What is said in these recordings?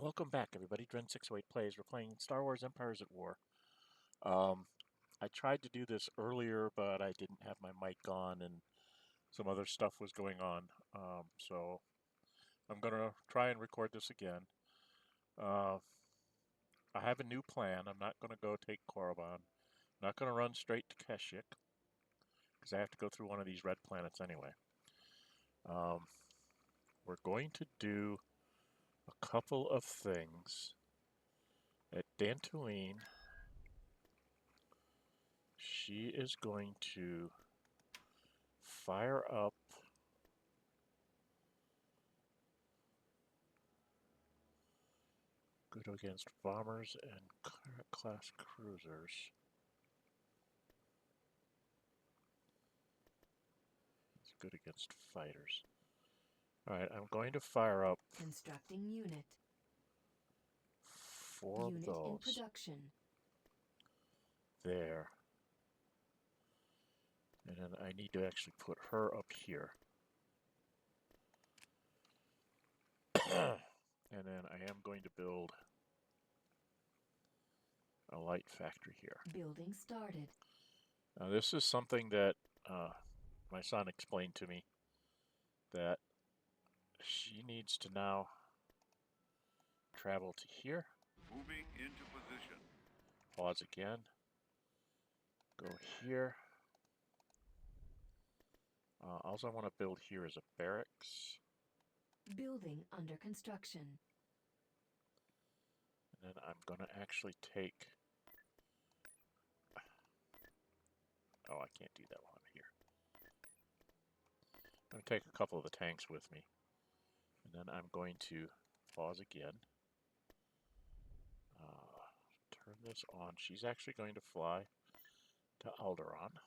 Welcome back, everybody. Dren608 Plays. We're playing Star Wars Empires at War. I tried to do this earlier, but I didn't have my mic on and some other stuff was going on. So I'm going to try and record this again. I have a new plan. I'm not going to go take Korriban. I'm not going to run straight to Kashyyyk, because I have to go through one of these red planets anyway. We're going to do a couple of things. At Dantooine, she is going to fire up good against bombers and class cruisers. It's good against fighters. Alright, I'm going to fire up constructing unit. 4 unit of those. In production. There. And then I need to actually put her up here. And then I am going to build a light factory here. Building started. Now this is something that my son explained to me, that she needs to now travel to here. Moving into position. Pause again. Go here. All I want to build here is a barracks. Building under construction. And then I'm going to actually take... Oh, I can't do that while I'm here. I'm going to take a couple of the tanks with me. And then I'm going to pause again. Turn this on. She's actually going to fly to Alderan.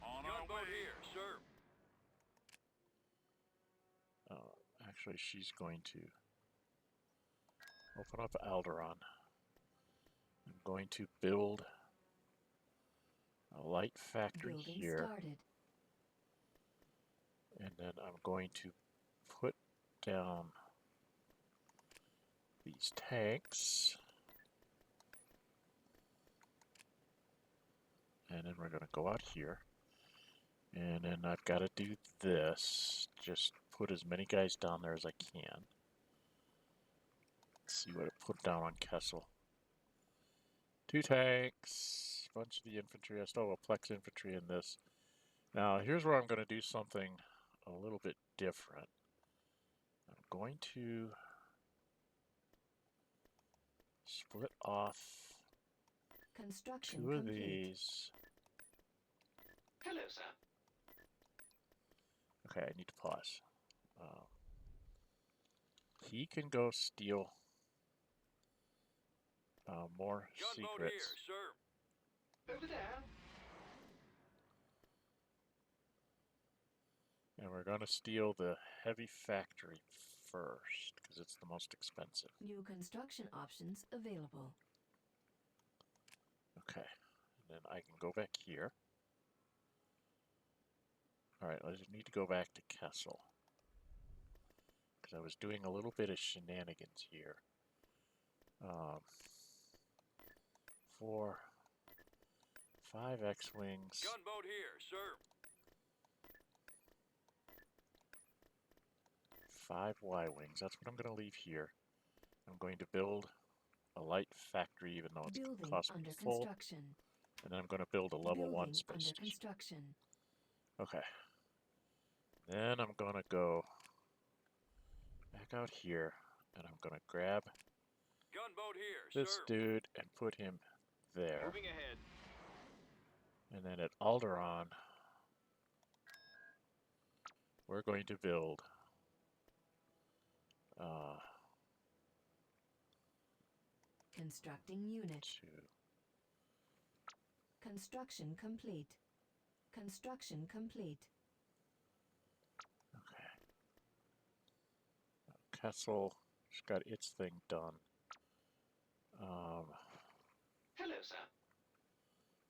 On our way here, sir. Actually, she's going to open up Alderan. I'm going to build a light factory Building here. Started. And then I'm going to put down these tanks. And then we're going to go out here. And then I've got to do this. Just put as many guys down there as I can. Let's see what it put down on Kessel. 2 tanks. A bunch of the infantry. I still have a Plex infantry in this. Now, here's where I'm going to do something a little bit different. I'm going to split off Construction 2 of complete. these. Hello, sir. Okay, I need to pause. He can go steal more Gunboat here, secrets. sir. Over there. And we're going to steal the heavy factory first, because it's the most expensive. New construction options available. Okay, and then I can go back here. Alright, I just need to go back to Kessel, because I was doing a little bit of shenanigans here. 4, 5 X-Wings. Gunboat here, sir. 5 Y-Wings. That's what I'm going to leave here. I'm going to build a light factory, even though it's Building cost me under full. construction. And then I'm going to build a level 1 Building space under station. construction. Okay. Then I'm going to go back out here, and I'm going to grab Gunboat here, this sir. dude and put him there. Moving ahead. And then at Alderan, we're going to build Constructing unit. 2. Construction complete. Construction complete. Okay. Kessel just got its thing done. Hello, sir.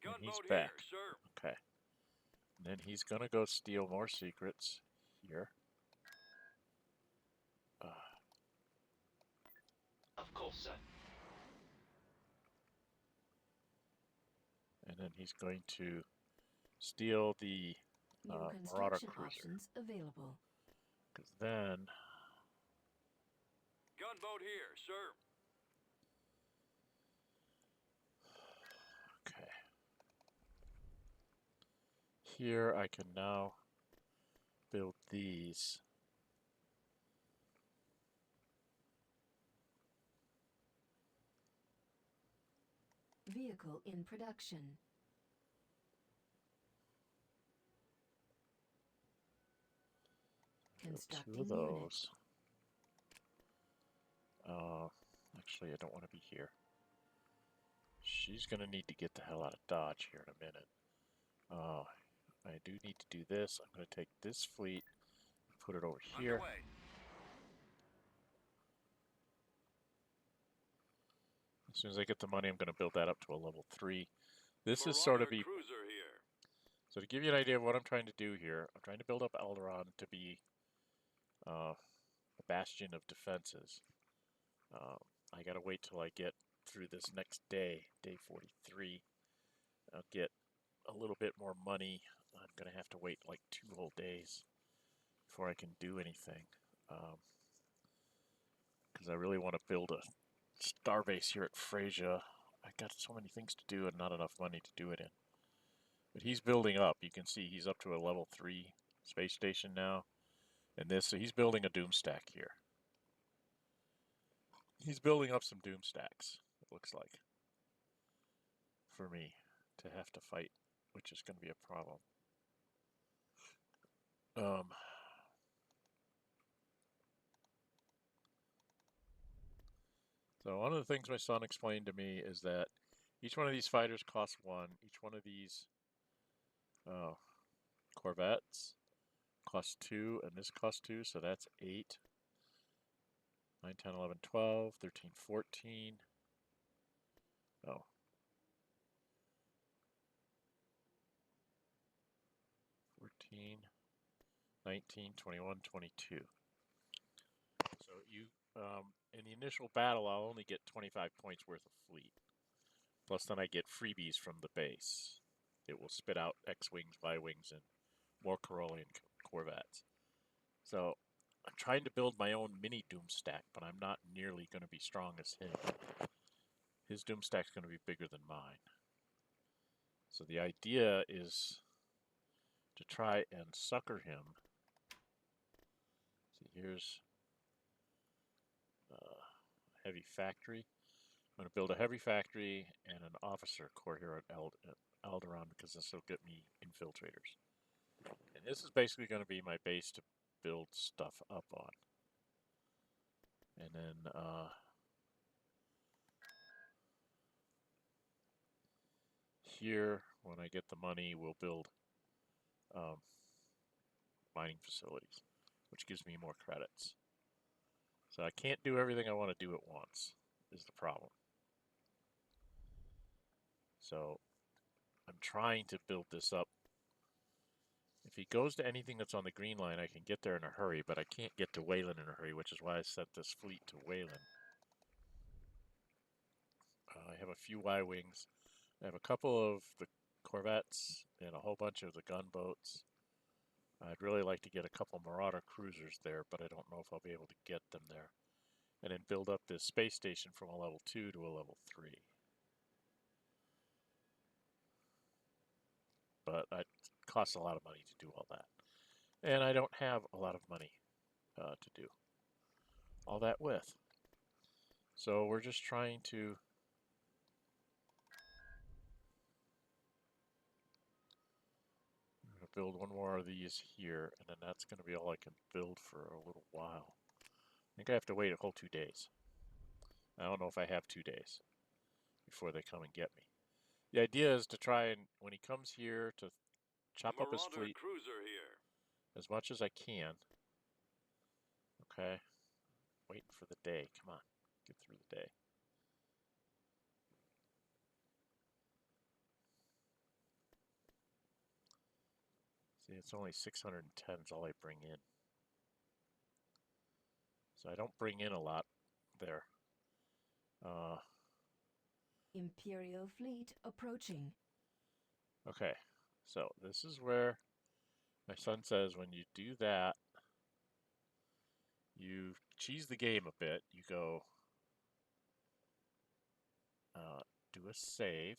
And he's Gunboat here, back. sir. Okay. And then he's gonna go steal more secrets here. Of course, sir. And then he's going to steal the New Marauder construction cruiser. options available. Because then, Gunboat here, sir. okay. Here I can now build these. Vehicle in production. Build Constructing two of unit. those. Actually, I don't want to be here. She's going to need to get the hell out of Dodge here in a minute. I do need to do this. I'm going to take this fleet and put it over here. Underway. As soon as I get the money, I'm going to build that up to a level 3. This is Marauder sort of be... cruiser here. So to give you an idea of what I'm trying to do here, I'm trying to build up Alderan to be a bastion of defenses. I gotta wait till I get through this next day, day 43. I'll get a little bit more money. I'm gonna have to wait like 2 whole days before I can do anything. Because I really want to build a starbase here at Freyja. I got so many things to do and not enough money to do it in. But he's building up. You can see he's up to a level 3 space station now. And this, so he's building a doom stack here. He's building up some doom stacks, it looks like, for me to have to fight, which is going to be a problem. So one of the things my son explained to me is that each one of these fighters costs 1. Each one of these Corvettes costs 2, and this costs 2, so that's 8. 9, 10, 11, 12, 13, 14. Oh. 14, 19, 21, 22. So you, in the initial battle, I'll only get 25 points worth of fleet. Plus then I get freebies from the base. It will spit out X-Wings, Y-Wings, and more Corellian Corvettes. So I'm trying to build my own mini Doom stack, but I'm not nearly going to be strong as him. His Doom stack's going to be bigger than mine. So the idea is to try and sucker him. See, here's a heavy factory. I'm going to build a heavy factory and an officer corps here at Alderan because this will get me infiltrators. And this is basically going to be my base to build stuff up on. And then here, when I get the money, we'll build mining facilities, which gives me more credits. So I can't do everything I want to do at once, is the problem. So I'm trying to build this up. If he goes to anything that's on the green line, I can get there in a hurry, but I can't get to Wayland in a hurry, which is why I sent this fleet to Wayland. I have a few Y-Wings. I have a couple of the Corvettes and a whole bunch of the gunboats. I'd really like to get a couple Marauder cruisers there, but I don't know if I'll be able to get them there. And then build up this space station from a level 2 to a level 3. But it costs a lot of money to do all that. And I don't have a lot of money to do all that with. So we're just trying to build one more of these here, and then that's going to be all I can build for a little while. I think I have to wait a whole 2 days. I don't know if I have 2 days before they come and get me. The idea is to try and, when he comes here, to chop up his fleet Cruiser here. as much as I can. Okay. Waiting for the day. Come on. Get through the day. See, it's only 610 is all I bring in. So I don't bring in a lot there. Uh, Imperial fleet approaching. okay, so this is where my son says when you do that, you cheese the game a bit. You go do a save.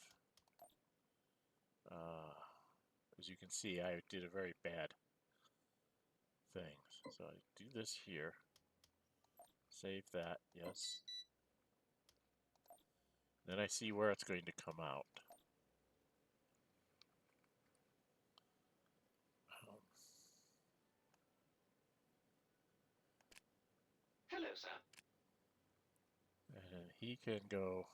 As you can see, I did a very bad thing. So I do this here. Save that, yes. Then I see where it's going to come out. Hello, sir. And he can go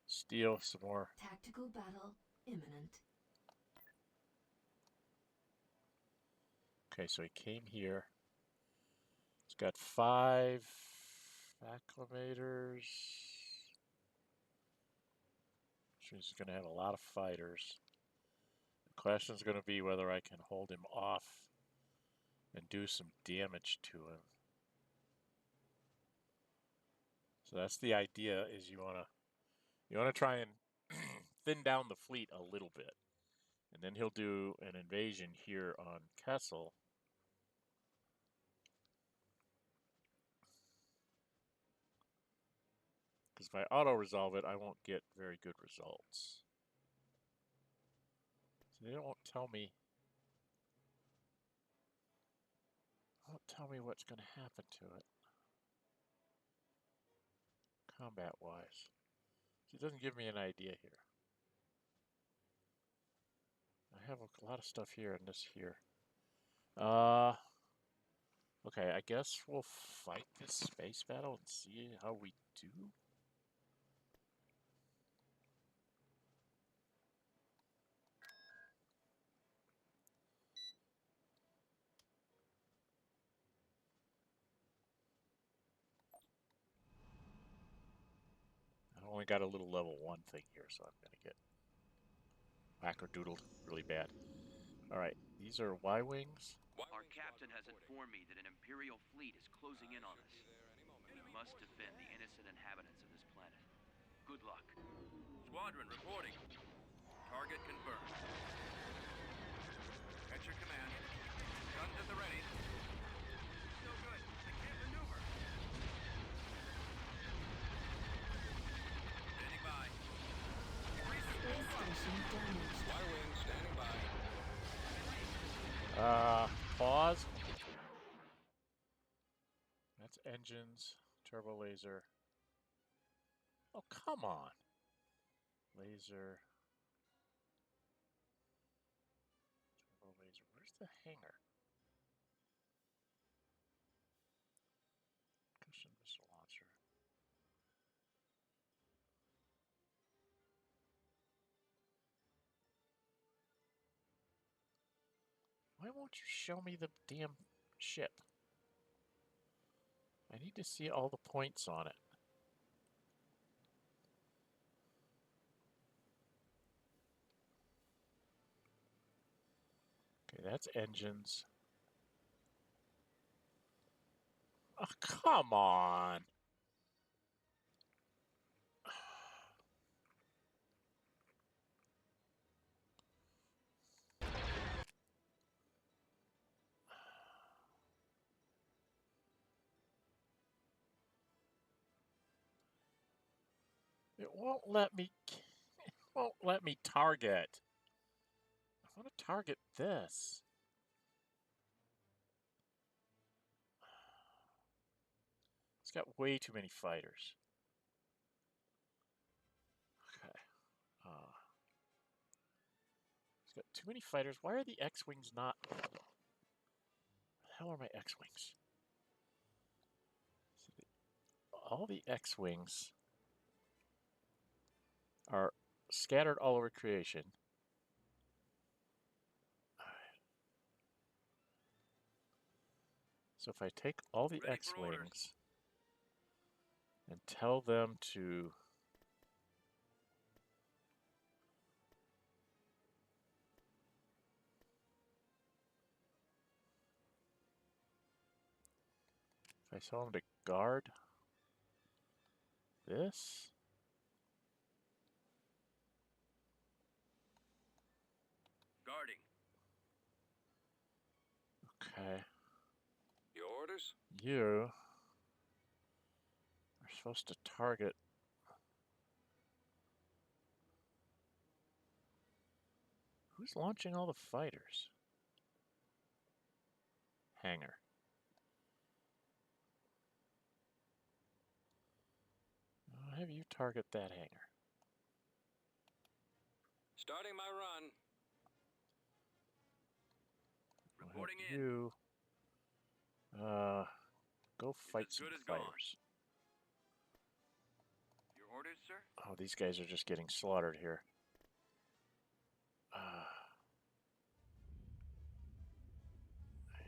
steal some more. Tactical battle imminent. Okay, so he came here. He's got 5 acclimators. Which means he's going to have a lot of fighters. The question is going to be whether I can hold him off and do some damage to him. So that's the idea, is you want to try and thin down the fleet a little bit. And then he'll do an invasion here on Kessel. Because if I auto-resolve it, I won't get very good results. So they won't tell me what's going to happen to it. Combat-wise. It doesn't give me an idea here. I have a lot of stuff here and this here. Okay, I guess we'll fight this space battle and see how we do. I only got a little level 1 thing here, so I'm going to get wackerdoodled really bad. Alright, these are Y-Wings. Our captain has informed me that an Imperial fleet is closing in on us. We must defend the innocent inhabitants of this planet. Good luck. Squadron reporting. Target confirmed. At your command. Guns at the ready. No good. They can't maneuver. Standing by. Space station damaged. Y-wing standing by. Pause. That's engines, turbo laser. Oh, come on. Laser. Turbo laser. Where's the hangar? Cushion missile launcher. Why won't you show me the damn ship? I need to see all the points on it. Okay, that's engines. Oh, come on. It won't let me target. I want to target this. It's got way too many fighters. Okay. It's got too many fighters. Why are the X-Wings not... Where the hell are my X-Wings? So all the X-Wings are scattered all over creation. So if I take all the Ready for orders. X-Wings and tell them to... If I tell them to guard... this. Guarding. Okay. Your orders? You are supposed to target. Who's launching all the fighters? Hangar. I'll have you target that hangar. Starting my run. We'll have Reporting in. you go fight as some good as gone. fighters. Your orders, sir? Oh, these guys are just getting slaughtered here.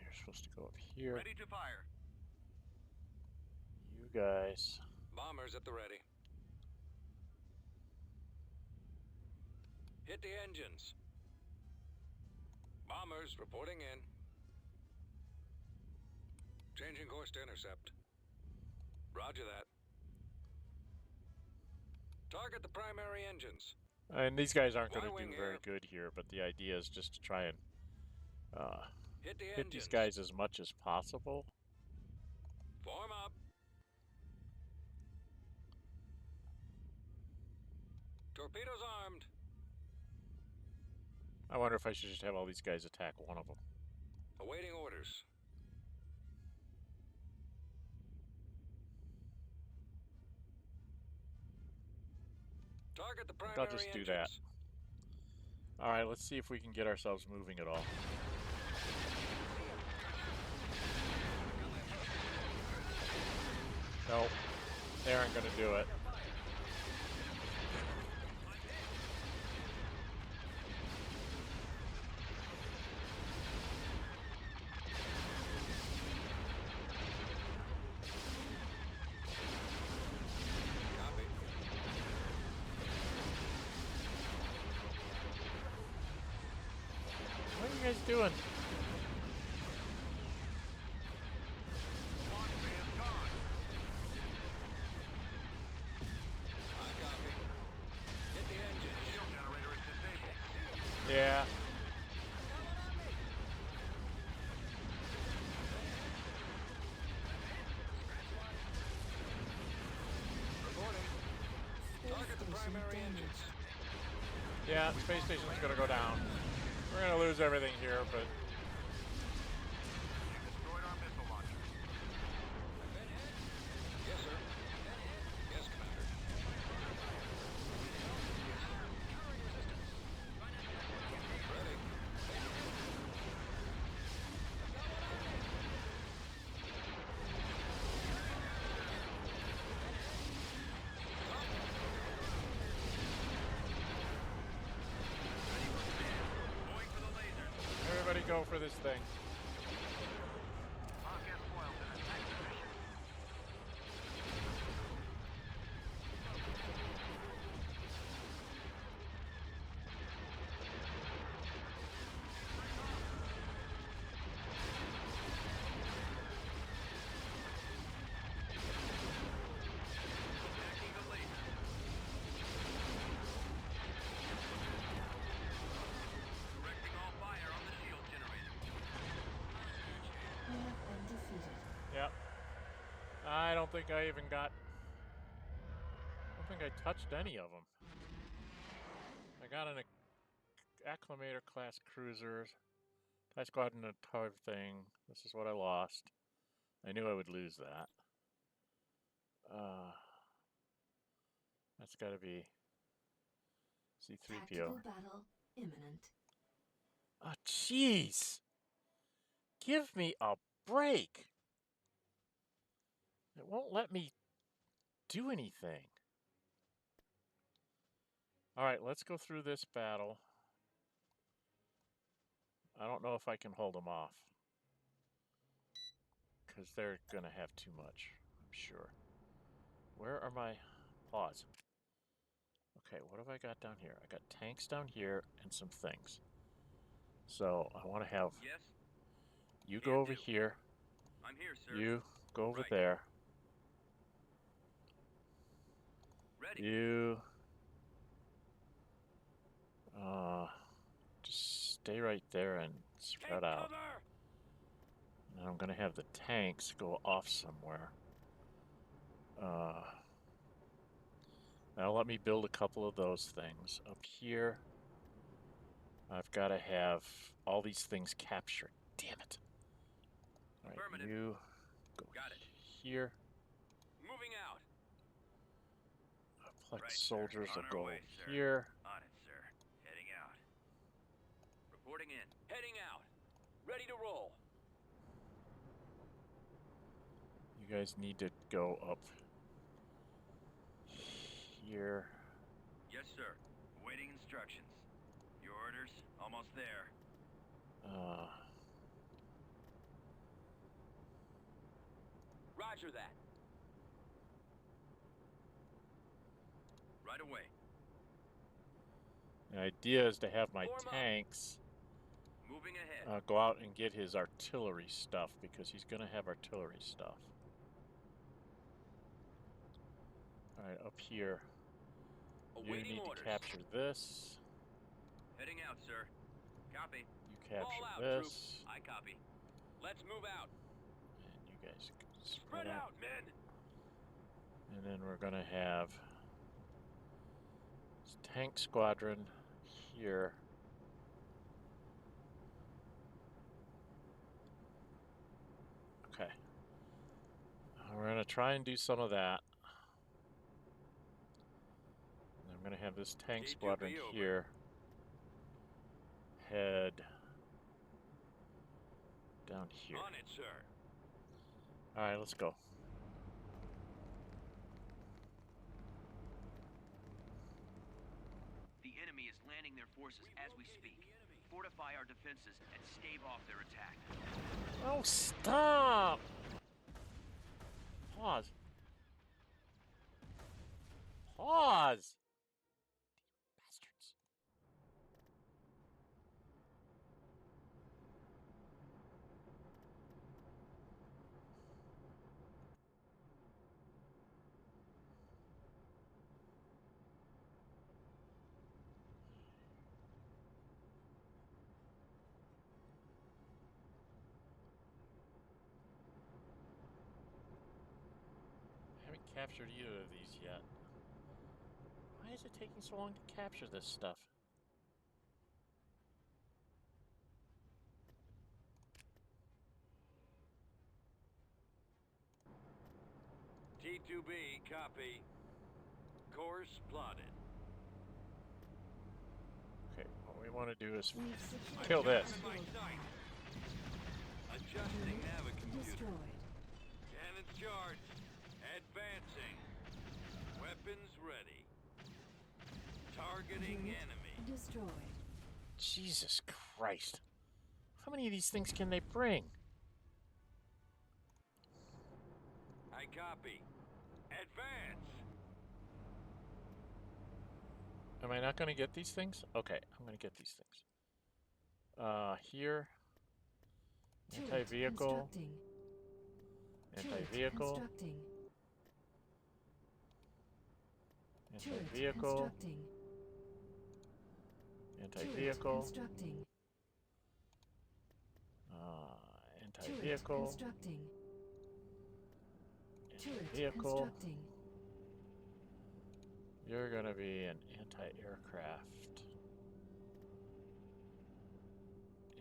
You're supposed to go up here. Ready to fire. You guys. Bombers at the ready. Hit the engines. Bombers reporting in. Changing course to intercept. Roger that. Target the primary engines. And these guys aren't going to Y-wing do very here. good here, but the idea is just to try and Hit the hit engines. these guys as much as possible. Form up. Torpedoes armed. I wonder if I should just have all these guys attack one of them. Awaiting orders. Target the I think primary I'll just do engines. that. Alright, let's see if we can get ourselves moving at all. Nope. They aren't going to do it. Copy. What are you guys doing? I copy. Hit the engine. Shield generator is disabled. Yeah. Reporting. Space Target the station primary damaged. engines. Yeah, the space station's going to go down. We're going to lose everything here, but Destroyed our missile launcher. Yes, sir. Yes, Commander. Ready. Going for the lasers. everybody go for this thing. Podcast foiled in attack position. Attacking the laser. Directing all fire on the shield generator. You have been defeated. Yep. I don't think I even got... I don't think I touched any of them. I got an Acclimator class cruiser. TIE Squadron and tow thing. This is what I lost. I knew I would lose that. That's got to be C-3PO. Tactical battle imminent. Oh, jeez! Give me a break! It won't let me do anything. Alright, let's go through this battle. I don't know if I can hold them off. Because they're going to have too much, I'm sure. Where are my... Pause. Okay, what have I got down here? I got tanks down here and some things. So, I want to have... Yes, You Can go over do. here. I'm here, sir. You go over Right. there. Ready. You just stay right there and spread Take out. cover! And I'm gonna have the tanks go off somewhere. Now let me build a couple of those things. Up here, I've got to have all these things captured. Damn it. All right, Affirmative. you go Got it. here. Moving out. Plex Right, sir. soldiers On will our go way, sir. here. On it, sir. Heading out. Reporting in. Heading out. Ready to roll. You guys need to go up here. Yes, sir. Awaiting instructions. Your orders? Almost there. Roger that. Right away. The idea is to have my Form up. tanks Moving ahead. go out and get his artillery stuff because he's going to have artillery stuff. Alright, up here. You Awaiting need orders. to capture this. Heading out, sir. Copy. You capture Ball out, this. troops. I copy. Let's move out. And you guys Spread out, men. And then we're going to have this tank squadron here. Okay. We're going to try and do some of that. And I'm going to have this tank T2B squadron over. here head down here. On it, sir. Alright, let's go. The enemy is landing their forces as we speak. Fortify our defenses and stave off their attack. Oh, stop! Pause. Pause! Bastards. I haven't captured either of these yet. Why is it taking so long to capture this stuff? T2B, copy. Course plotted. Okay, what we want to do is We've secured kill this. My sight. Adjusting navicomputer. destroyed. Cannons charged. Advancing. Weapons ready. Targeting Unit enemy. destroyed. Jesus Christ. How many of these things can they bring? I copy. Advance. Am I not going to get these things? Okay, I'm going to get these things. Here. Turret Anti-vehicle. constructing. Turret Anti-vehicle. constructing. Turret Anti-vehicle. constructing. Turret Anti-vehicle. constructing. Turret Anti-vehicle. constructing. Turret Anti-vehicle. constructing. You're going to be an anti-aircraft.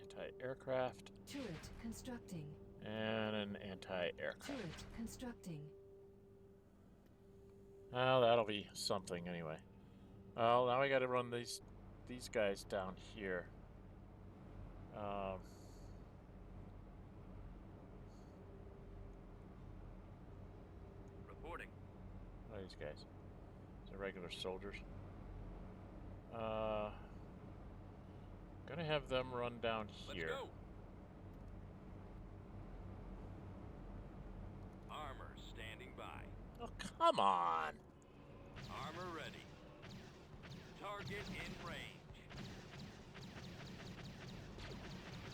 Anti-aircraft. Turret constructing. And an anti-aircraft. Turret constructing. Well, that'll be something anyway. Well, now we got to run these guys down here. Reporting. What are these guys? They're regular soldiers. Gonna have them run down here. Let's go. Armor standing by. Oh, come on! Armor ready. Target in range.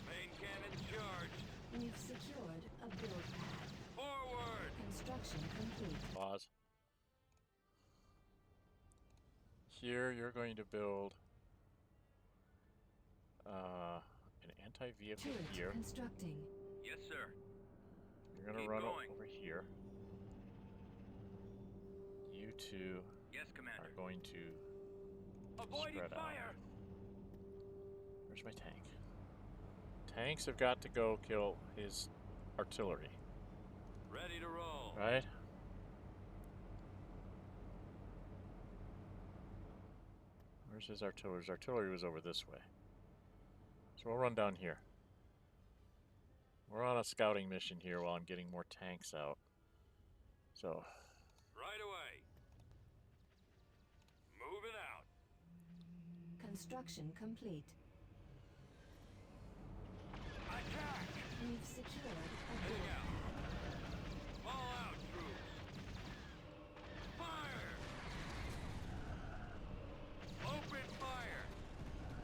Main cannons charged. We've secured a build pad. Forward. Construction complete. Pause. Here you're going to build an anti-vehicle Turret here. constructing. Yes, sir. You're going to Keep run going. over here. You two Yes, are Commander. going to Avoiding spread out. fire! Where's my tank? Tanks have got to go kill his artillery, Ready to roll. right? Where's his artillery? His artillery was over this way. So we'll run down here. We're on a scouting mission here while I'm getting more tanks out. So, Right away. Moving out. Construction complete. Attack! We've secured a Heading build out. pad. Fall out, troops. Fire! Open fire!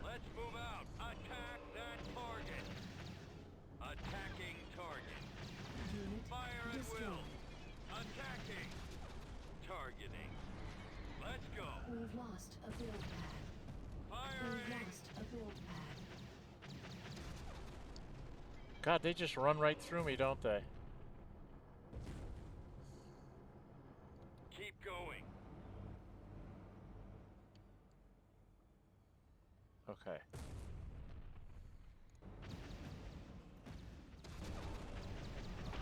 Let's move out. Attack that target. Attacking target. Unit Fire at will. destroyed. Attacking. Targeting. Let's go. We've lost a build pad. We've Firing. lost a build pad. God, they just run right through me, don't they? Keep going. Okay.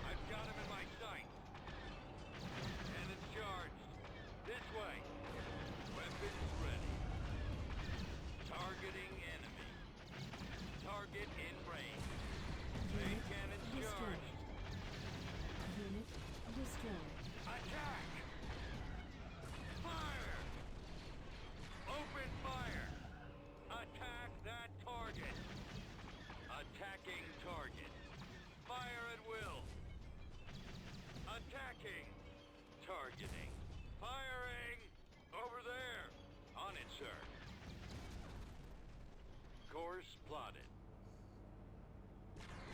I've got him in my sight. Cannons charged. This way. Weapons ready. Targeting enemy. Target in range. Main Unit cannons destroyed. charged. Unit destroyed. Attack! Fire! Open fire! Attack that target! Attacking target. Fire at will. Attacking. Targeting. Firing! Over there! On it, sir. Course plotted.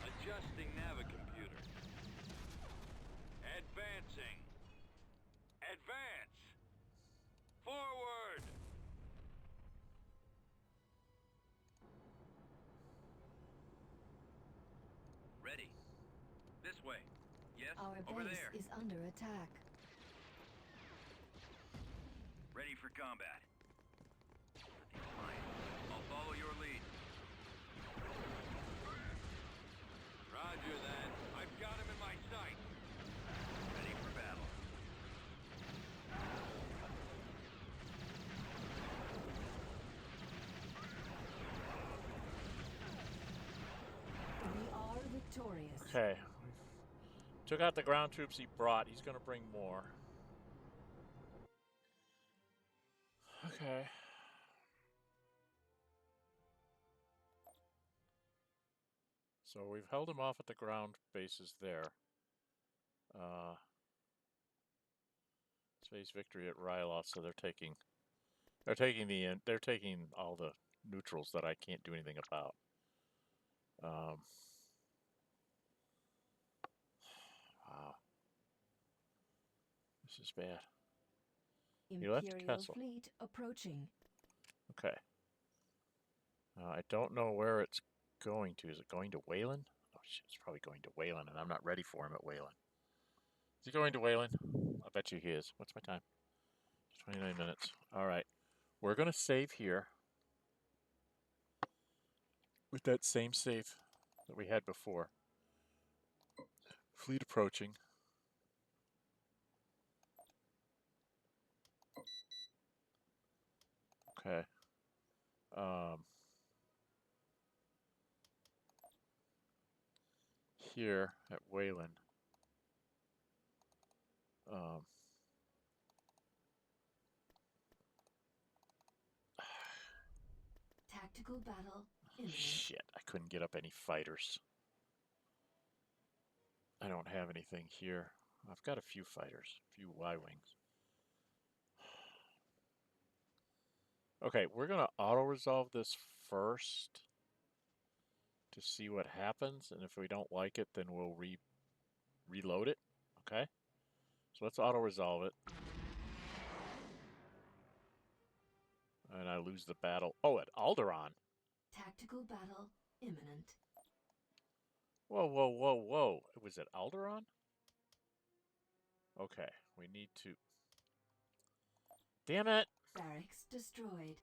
Adjusting navicomputer. Advancing. Advance! Forward! Ready. This way. Yes, Our over base there. is under attack. Ready for combat. Fine. I'll follow your lead. Roger that. I've got him in my sight. Ready for battle. We are victorious. Okay. Took out the ground troops he brought. He's going to bring more. Okay. So we've held him off at the ground bases there. Space victory at Ryloth, so they're taking all the neutrals that I can't do anything about. Wow. This is bad. He left Imperial Kessel. fleet approaching. Okay. I don't know where it's going to. Is it going to Wayland? Oh shit, it's probably going to Wayland, and I'm not ready for him at Wayland. Is he going to Wayland? I bet you he is. What's my time? 29 minutes. Alright. We're going to save here. With that same save that we had before. Fleet approaching. Okay. Here at Wayland. Tactical battle imminent. Shit, I couldn't get up any fighters. I don't have anything here. I've got a few fighters, a few Y-Wings. Okay, we're going to auto-resolve this first to see what happens, and if we don't like it, then we'll reload it, okay? So let's auto-resolve it. And I lose the battle. Oh, at Alderan. Tactical battle imminent. Whoa, whoa, whoa, whoa. It was at Alderan? Okay, we need to... Damn it! Barracks destroyed.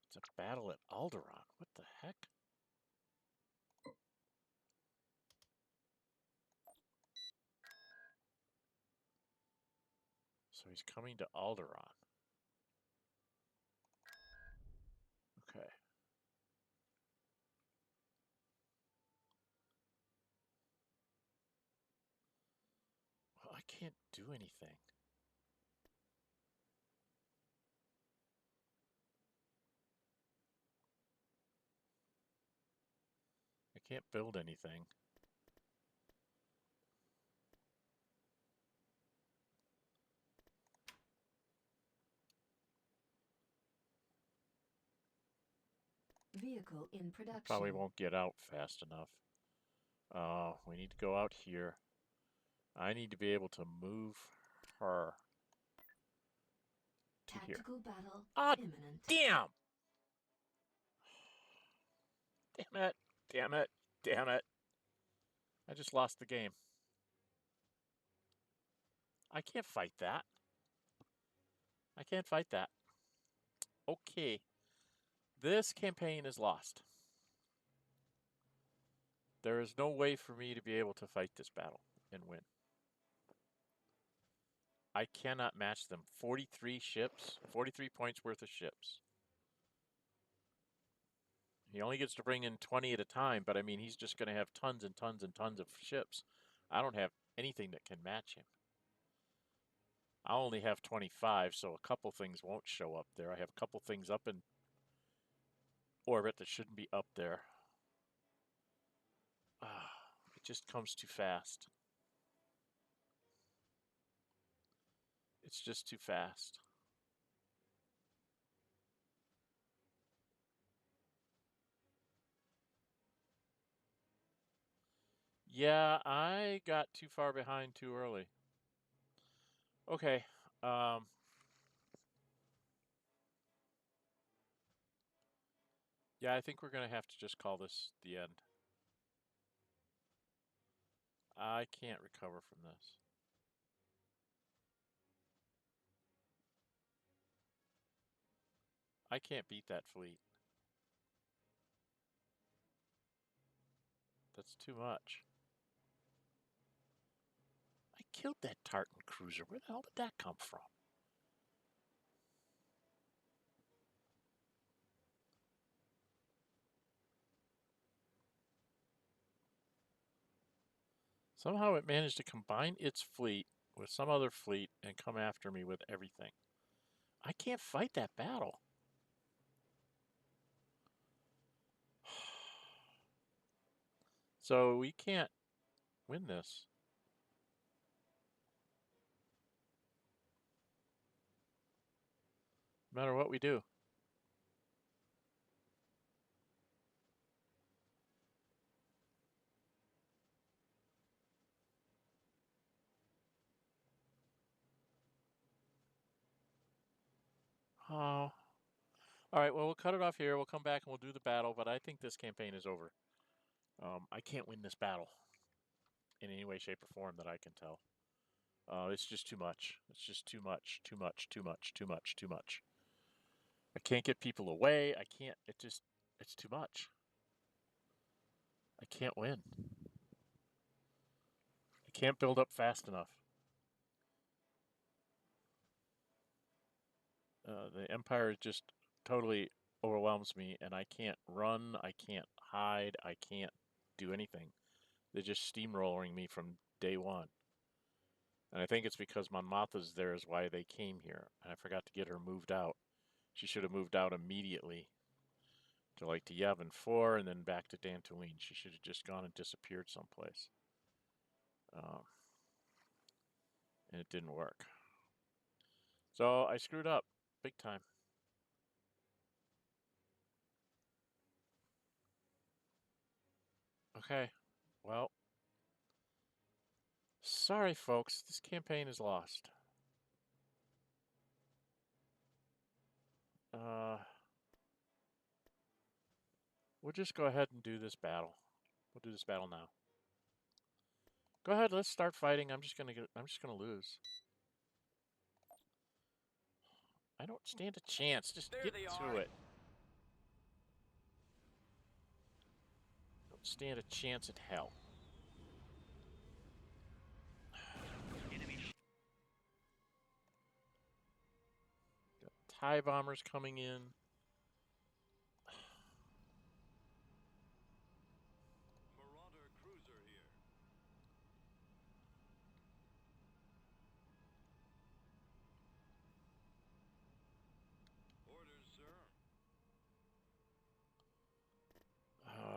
It's a battle at Alderan. What the heck? So he's coming to Alderan. Okay. Well, I can't do anything. I can't build anything. Vehicle in production. Probably won't get out fast enough. We need to go out here. I need to be able to move her to here. Tactical battle Ah, imminent. damn! Damn it! Damn it! Damn it! I just lost the game. I can't fight that. I can't fight that. Okay. This campaign is lost. There is no way for me to be able to fight this battle and win. I cannot match them. 43 ships, 43 points worth of ships. He only gets to bring in 20 at a time, but I mean, he's just going to have tons and tons and tons of ships. I don't have anything that can match him. I only have 25, so a couple things won't show up there. I have a couple things up in orbit that shouldn't be up there. It just comes too fast. It's just too fast. Yeah, I got too far behind too early. Okay. Yeah, I think we're going to have to just call this the end. I can't recover from this. I can't beat that fleet. That's too much. I killed that Tartan cruiser. Where the hell did that come from? Somehow it managed to combine its fleet with some other fleet and come after me with everything. I can't fight that battle. So we can't win this. No matter what we do. Oh. All right, well, we'll cut it off here. We'll come back and we'll do the battle, but I think this campaign is over. I can't win this battle in any way, shape, or form that I can tell. It's just too much. It's just too much, too much, too much, too much, too much. I can't get people away. I can't, it's too much. I can't win. I can't build up fast enough. The Empire just totally overwhelms me, and I can't run, I can't hide, I can't do anything. They're just steamrolling me from day one. And I think it's because Mon Mothma's there is why they came here. And I forgot to get her moved out. She should have moved out immediately to like to Yavin 4 and then back to Dantooine. She should have just gone and disappeared someplace. And it didn't work. So I screwed up big time. Okay, well, sorry folks, this campaign is lost. We'll just go ahead and do this battle. We'll do this battle now. Go ahead, let's start fighting. I'm just gonna lose. I don't stand a chance. Just There get they to are. it. Don't stand a chance in hell. Got TIE bombers coming in. Marauder cruiser here. Orders, sir.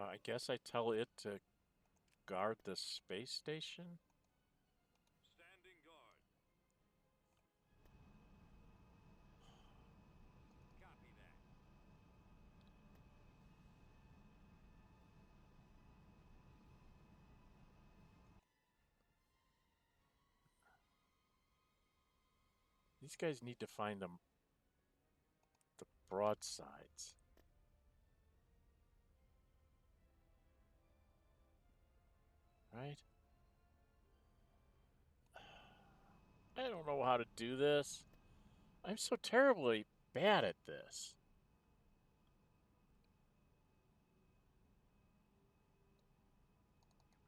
I guess I tell it to guard the space station. Standing guard. Copy that. These guys need to find the broadsides. Right? I don't know how to do this. I'm so terribly bad at this.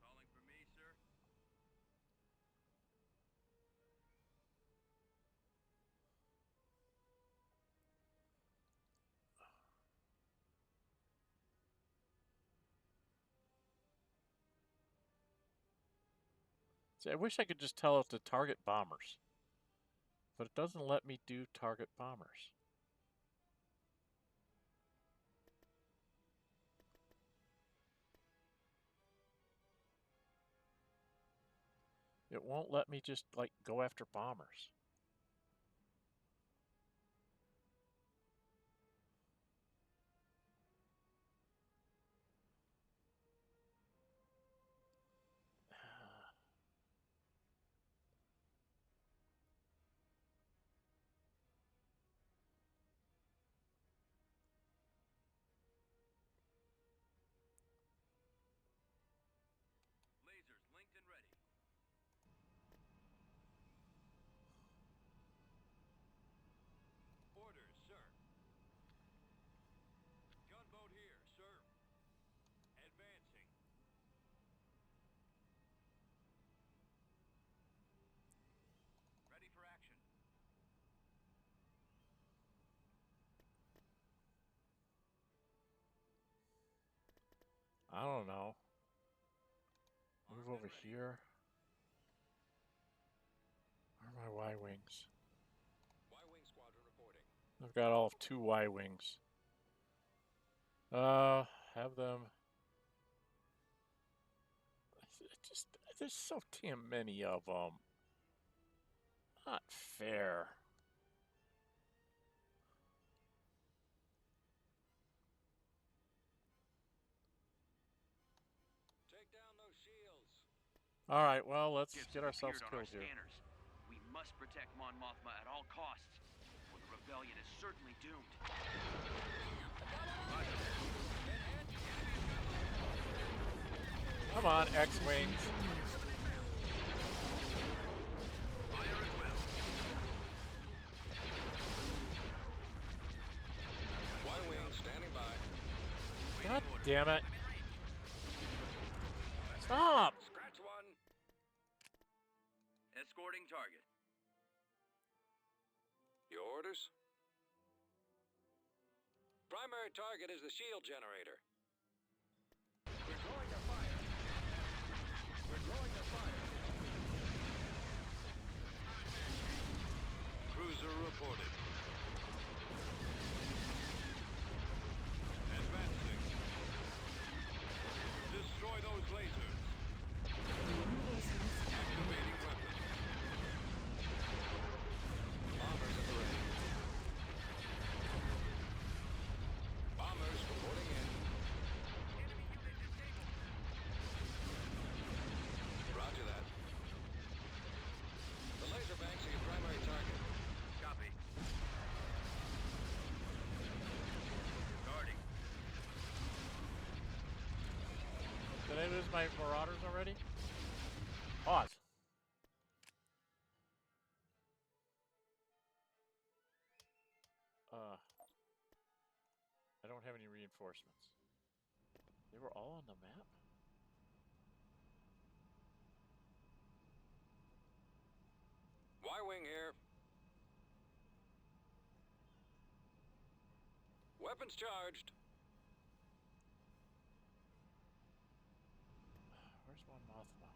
Calling for me, sir? See, I wish I could just tell it to target bombers. But it doesn't let me do target bombers. It won't let me just, like, go after bombers. Lasers linked and ready. Orders, sir. Gunboat here, sir. Advancing. Ready for action. I don't know. Move Armed over and ready. here. Where are my Y-wings? Y-wing squadron reporting. I've got all of 2 Y-wings. Have them. Just there's so damn many of them. Not fair. Take down those shields. All right, well, let's Ships get have ourselves appeared on our killed here. scanners. We must protect Mon Mothma at all costs, or the rebellion is certainly doomed. Come on, X-wings. Y-wing standing by. God damn it. Stop! Scratch one. Escorting target. Your orders? Primary target is the shield generator. We're drawing their fire. We're drawing their fire. Cruiser reported. Advancing. Destroy those lasers. Activating weapon. Bombers at the ready. Bombers reporting in. my marauders already? Pause. I don't have any reinforcements. They were all on the map? Y-wing here. Weapons charged. Where's Mon Mothma?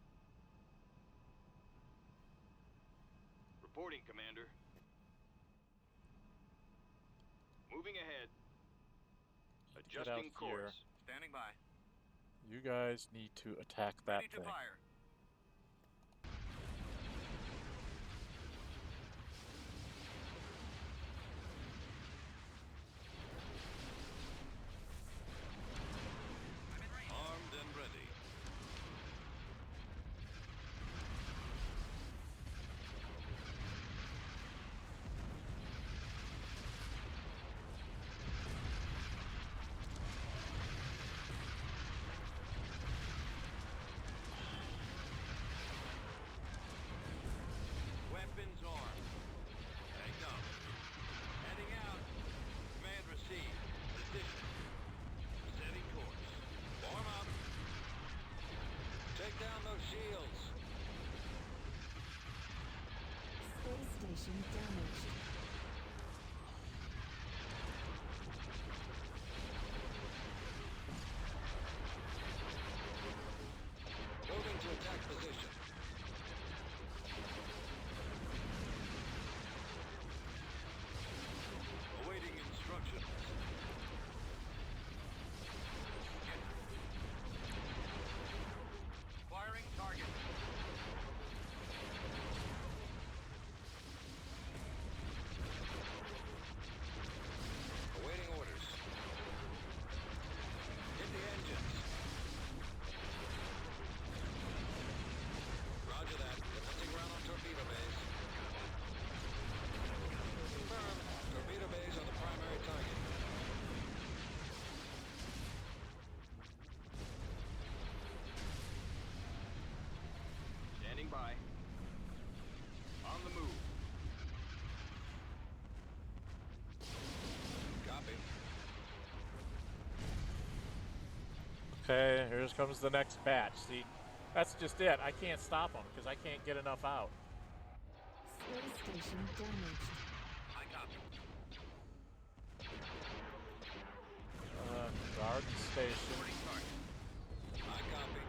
Reporting, Commander. Moving ahead. Get out Adjusting course. Standing by. You guys need to attack that Ready to thing. fire. Armed and ready. Weapons armed. Take up. Heading out. Command received. Position. Setting course. Form up. Take down those shields. Space station damaged. Moving to attack position. Awaiting instructions. Firing target. Awaiting orders. Hit the engines. Roger that. Commencing round on torpedo bays. Confirmed. Torpedo bays are the primary target. Standing by. On the move. Copy. Okay, here comes the next batch. See, that's just it. I can't stop them because I can't get enough out. Space station damaged. I copy. Guard the station. Reporting target. I copy.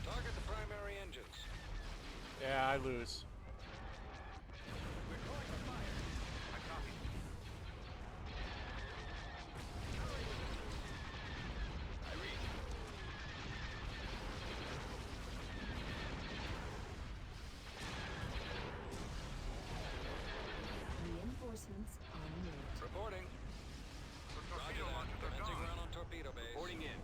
Target the primary engines. Yeah, I lose. We're going to fire. I copy. I read. Reinforcements en route. Reporting. The Roger torpedo that. launchers are Commencing gone. round on torpedo bays. Reporting in.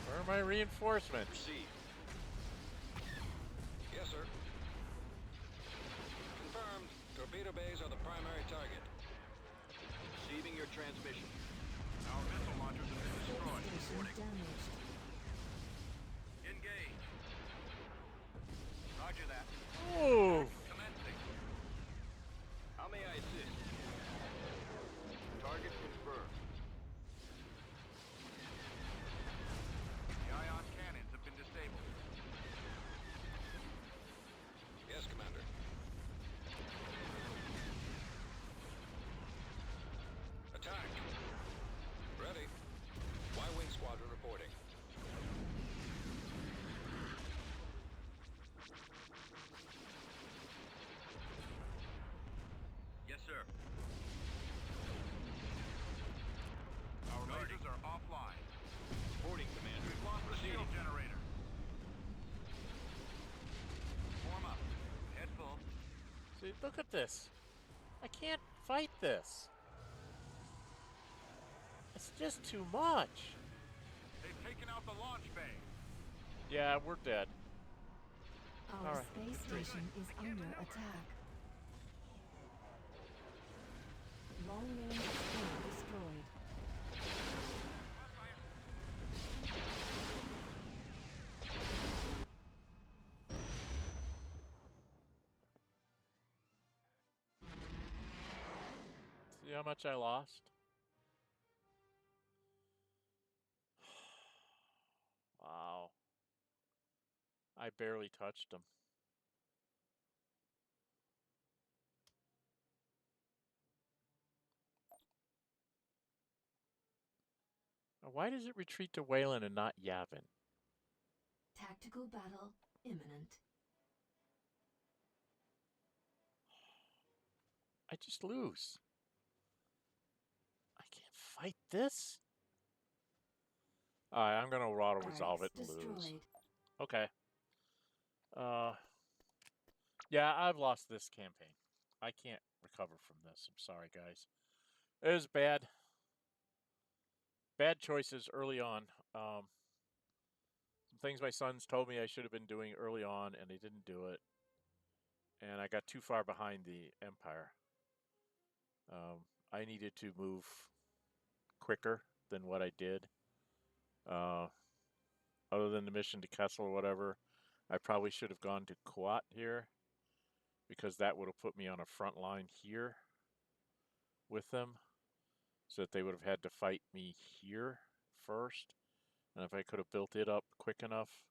Where are my reinforcements? Proceed. Yes, sir. Confirmed. Torpedo bays are the primary target. Receiving your transmission. Our missile launchers have been Space destroyed. station Reporting. damaged. Engage. Roger that. Ooh. Commencing. How may I assist? Target confirmed. The ion cannons have been disabled. Yes, Commander. Attack. Ready. Y-wing squadron reporting. Yes, sir. Our lasers are offline. Reporting, Commander. We've lost the shield generator. Form up. Head full. See, look at this. I can't fight this. It's just too much. They've taken out the launch bay. Yeah, we're dead. Our Alright. space station is under attack. Long-range spear destroyed. See how much I lost? Wow. I barely touched him. Now, why does it retreat to Wayland and not Yavin? Tactical battle imminent. I just lose. I can't fight this. Alright, I'm gonna auto resolve it Barracks and lose. destroyed. Okay. Yeah, I've lost this campaign. I can't recover from this. I'm sorry, guys. It was bad. Bad choices early on. Some things my sons told me I should have been doing early on, and they didn't do it. And I got too far behind the Empire. I needed to move quicker than what I did. Other than the mission to Kessel or whatever, I probably should have gone to Kuat here, because that would have put me on a front line here with them, so that they would have had to fight me here first. And if I could have built it up quick enough,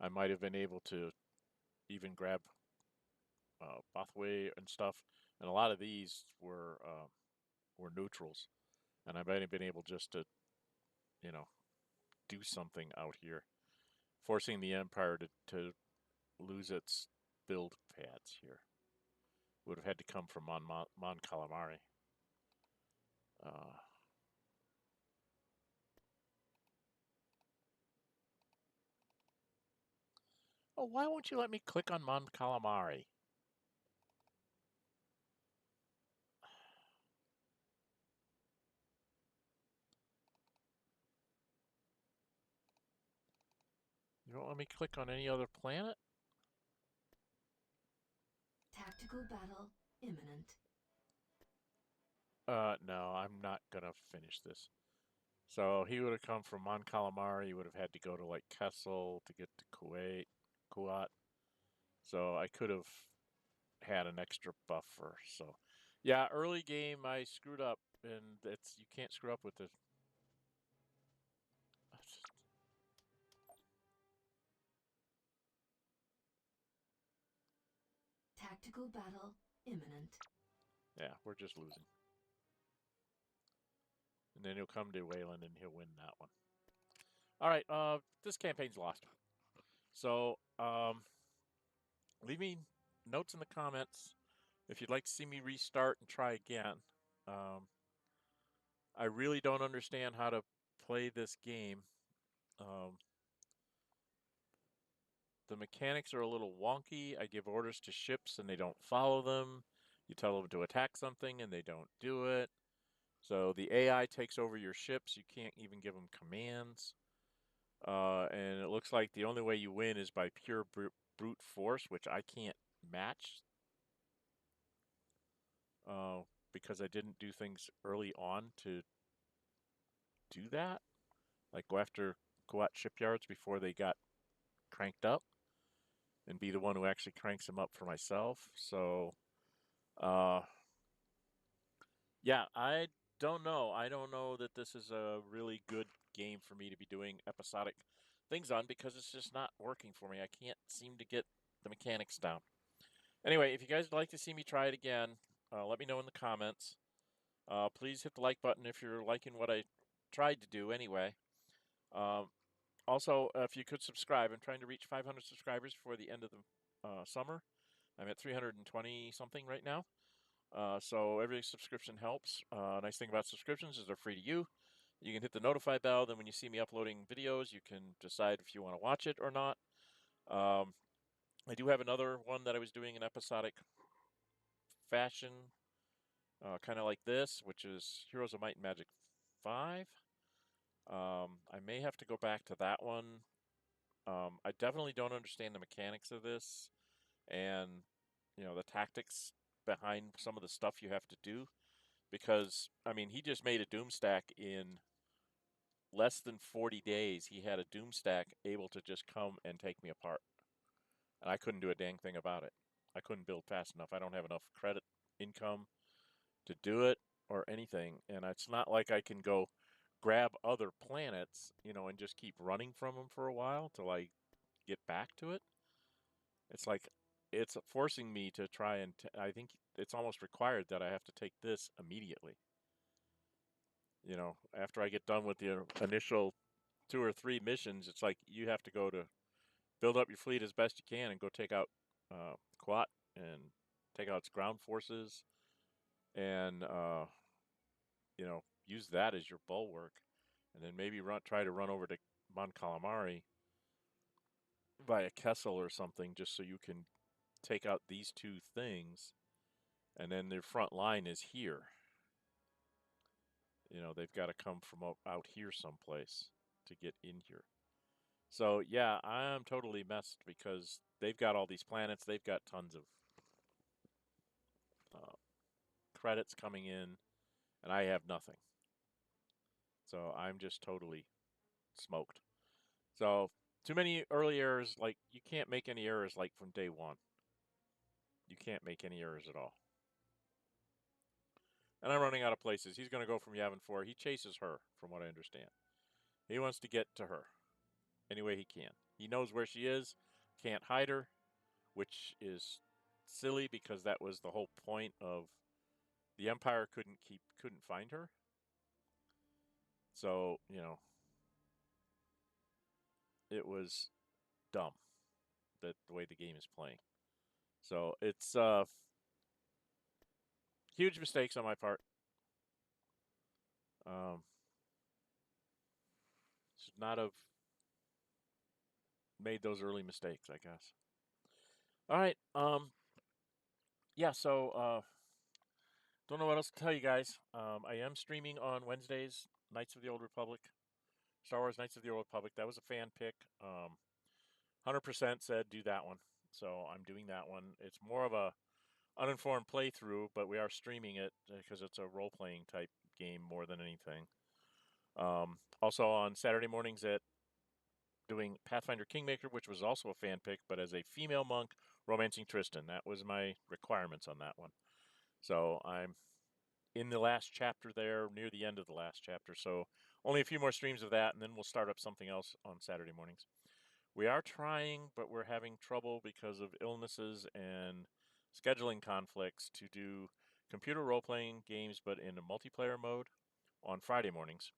I might have been able to even grab Bothway and stuff. And a lot of these were neutrals, and I might have been able just to, you know, do something out here, forcing the Empire to lose its build pads here. Would have had to come from Mon Calamari. Oh, why won't you let me click on Mon Calamari? You don't let me click on any other planet? Tactical battle imminent. No, I'm not gonna finish this. So he would have come from Mon Calamari. He would have had to go to like Kessel to get to Kuat. So I could have had an extra buffer. So, yeah, early game I screwed up, and you can't screw up with this. Tactical battle imminent. Yeah, we're just losing. And then he'll come to Wayland and he'll win that one. All right, this campaign's lost. So, leave me notes in the comments if you'd like to see me restart and try again. I really don't understand how to play this game. The mechanics are a little wonky. I give orders to ships and they don't follow them. You tell them to attack something and they don't do it. So the AI takes over your ships. You can't even give them commands. And it looks like the only way you win is by pure brute force, which I can't match. Because I didn't do things early on to do that. Like go after Kuat shipyards before they got cranked up, and be the one who actually cranks them up for myself. So, yeah, I don't know. I don't know that this is a really good game for me to be doing episodic things on, because it's just not working for me. I can't seem to get the mechanics down. Anyway, if you guys would like to see me try it again, let me know in the comments. Please hit the like button if you're liking what I tried to do anyway. Also, if you could subscribe, I'm trying to reach 500 subscribers before the end of the summer. I'm at 320 something right now. So every subscription helps. Nice thing about subscriptions is they're free to you. You can hit the notify bell. Then when you see me uploading videos, you can decide if you want to watch it or not. I do have another one that I was doing in episodic fashion, kind of like this, which is Heroes of Might and Magic 5. I may have to go back to that one. I definitely don't understand the mechanics of this, and the tactics behind some of the stuff you have to do. because I mean he just made a doom stack in less than 40 days. He had a doom stack able to just come and take me apart, and I couldn't do a dang thing about it. I couldn't build fast enough. I don't have enough credit income to do it or anything, and it's not like I can go grab other planets, you know, and just keep running from them for a while till I get back to it. It's like it's forcing me to try and I think it's almost required that I have to take this immediately. You know, after I get done with the initial 2 or 3 missions, it's like you have to go to build up your fleet as best you can and go take out Quat and take out its ground forces and you know, use that as your bulwark, and then maybe try to run over to Mon Calamari via Kessel or something, just so you can take out these 2 things, and then their front line is here. You know, they've got to come from out here someplace to get in here. So yeah, I'm totally messed because they've got all these planets. They've got tons of credits coming in, and I have nothing. So I'm just totally smoked. So too many early errors. Like you can't make any errors like from day one. You can't make any errors at all. And I'm running out of places. He's going to go from Yavin 4. He chases her, from what I understand. He wants to get to her any way he can. He knows where she is, can't hide her, which is silly because that was the whole point of the Empire couldn't find her. So, you know, it was dumb that the way the game is playing. So it's huge mistakes on my part. Should not have made those early mistakes, I guess. All right. Yeah. So don't know what else to tell you guys. I am streaming on Wednesdays, Knights of the Old Republic, Star Wars Knights of the Old Republic. That was a fan pick. 100% said do that one, so I'm doing that one. It's more of a uninformed playthrough, but we are streaming it because it's a role-playing type game more than anything. Also on Saturday mornings at doing Pathfinder Kingmaker, which was also a fan pick, but as a female monk romancing Tristan. That was my requirements on that one. So I'm in the last chapter there, near the end of the last chapter. So only a few more streams of that, and then we'll start up something else on Saturday mornings. We are trying, but we're having trouble because of illnesses and scheduling conflicts to do computer role-playing games, but in a multiplayer mode on Friday mornings.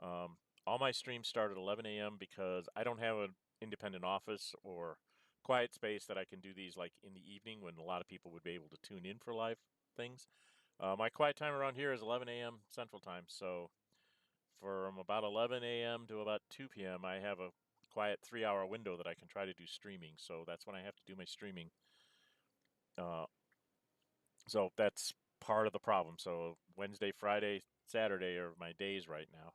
All my streams start at 11 a.m. because I don't have an independent office or quiet space that I can do these like in the evening when a lot of people would be able to tune in for live things. My quiet time around here is 11 a.m. Central Time, so from about 11 a.m. to about 2 p.m. I have a quiet 3-hour window that I can try to do streaming, so that's when I have to do my streaming. So that's part of the problem. So Wednesday, Friday, Saturday are my days right now.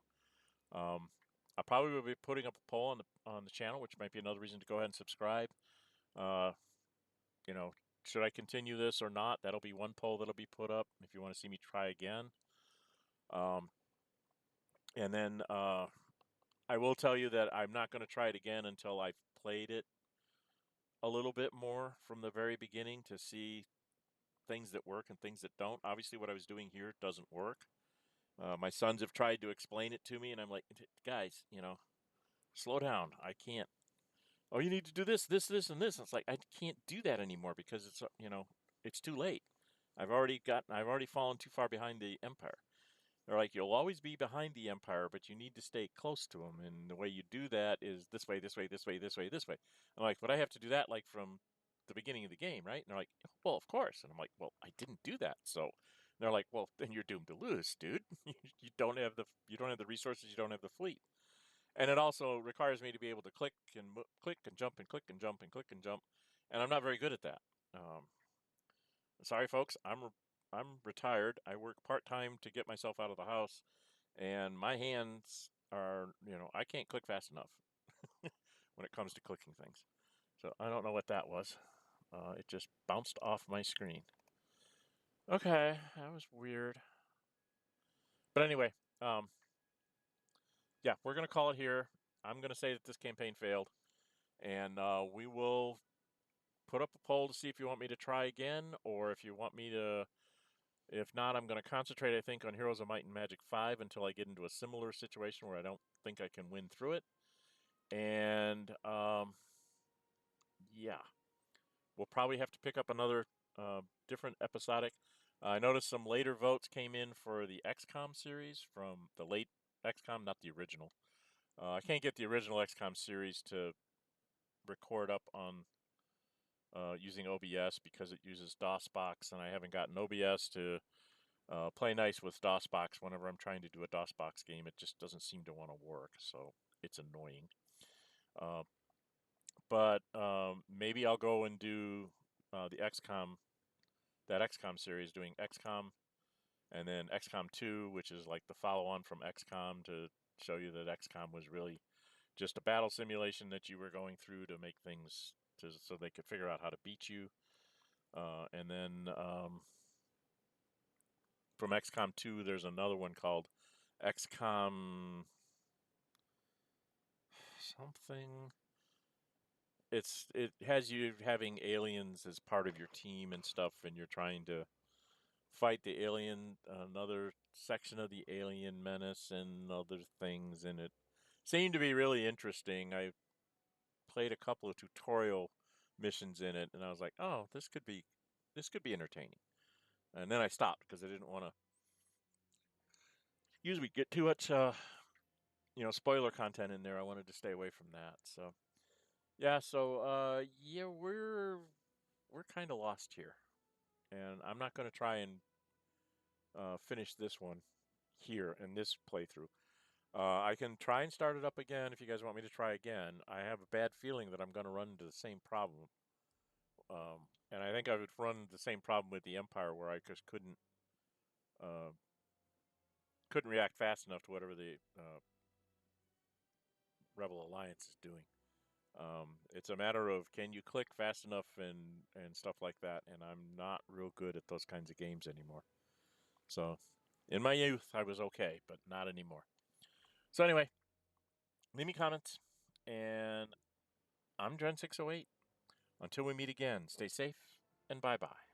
I probably will be putting up a poll on the channel, which might be another reason to go ahead and subscribe. You know, should I continue this or not? That'll be one poll that'll be put up if you want to see me try again. And then I will tell you that I'm not going to try it again until I've played it a little bit more from the very beginning to see things that work and things that don't. Obviously, what I was doing here doesn't work. My sons have tried to explain it to me, and I'm like, guys, you know, slow down. I can't. Oh, you need to do this, this, this, and this. And it's like I can't do that anymore because it's you know, it's too late. I've already fallen too far behind the Empire. They're like, you'll always be behind the Empire, but you need to stay close to them. And the way you do that is this way, this way, this way, this way, this way. I'm like, but I have to do that like from the beginning of the game, right? And they're like, well, of course. And I'm like, well, I didn't do that. So they're like, well, then you're doomed to lose, dude. You don't have the resources, you don't have the fleet. And it also requires me to be able to click and jump and click and jump and click and jump, and I'm not very good at that. Sorry, folks. I'm retired. I work part-time to get myself out of the house, and my hands are, you know, I can't click fast enough when it comes to clicking things. So I don't know what that was. It just bounced off my screen. Okay, that was weird. But anyway, yeah, we're going to call it here. I'm going to say that this campaign failed. And we will put up a poll to see if you want me to try again, or if you want me to. If not, I'm going to concentrate, I think, on Heroes of Might and Magic 5 until I get into a similar situation where I don't think I can win through it. And yeah, we'll probably have to pick up another different episodic. I noticed some later votes came in for the XCOM series from the late XCOM, not the original. I can't get the original XCOM series to record up on using OBS because it uses DOSBox, and I haven't gotten OBS to play nice with DOSBox. Whenever I'm trying to do a DOSBox game, it just doesn't seem to want to work, so it's annoying. But maybe I'll go and do the XCOM, that XCOM series, doing XCOM, and then XCOM 2, which is like the follow-on from XCOM, to show you that XCOM was really just a battle simulation that you were going through to make things so they could figure out how to beat you. And then from XCOM 2, there's another one called XCOM something. It has you having aliens as part of your team and stuff, and you're trying to fight the alien, another section of the alien menace and other things, and it seemed to be really interesting. I played a couple of tutorial missions in it, and I was like, "Oh, this could be entertaining." And then I stopped because I didn't want to usually get too much spoiler content in there. I wanted to stay away from that. So yeah, yeah, we're kind of lost here, and I'm not going to try and finish this one here in this playthrough. I can try and start it up again if you guys want me to try again. I have a bad feeling that I'm going to run into the same problem. And I think I would run the same problem with the Empire, where I just uh, couldn't react fast enough to whatever the Rebel Alliance is doing. It's a matter of, can you click fast enough and stuff like that, and I'm not real good at those kinds of games anymore. So, in my youth, I was okay, but not anymore. So anyway, leave me comments, and I'm Dren608. Until we meet again, stay safe, and bye-bye.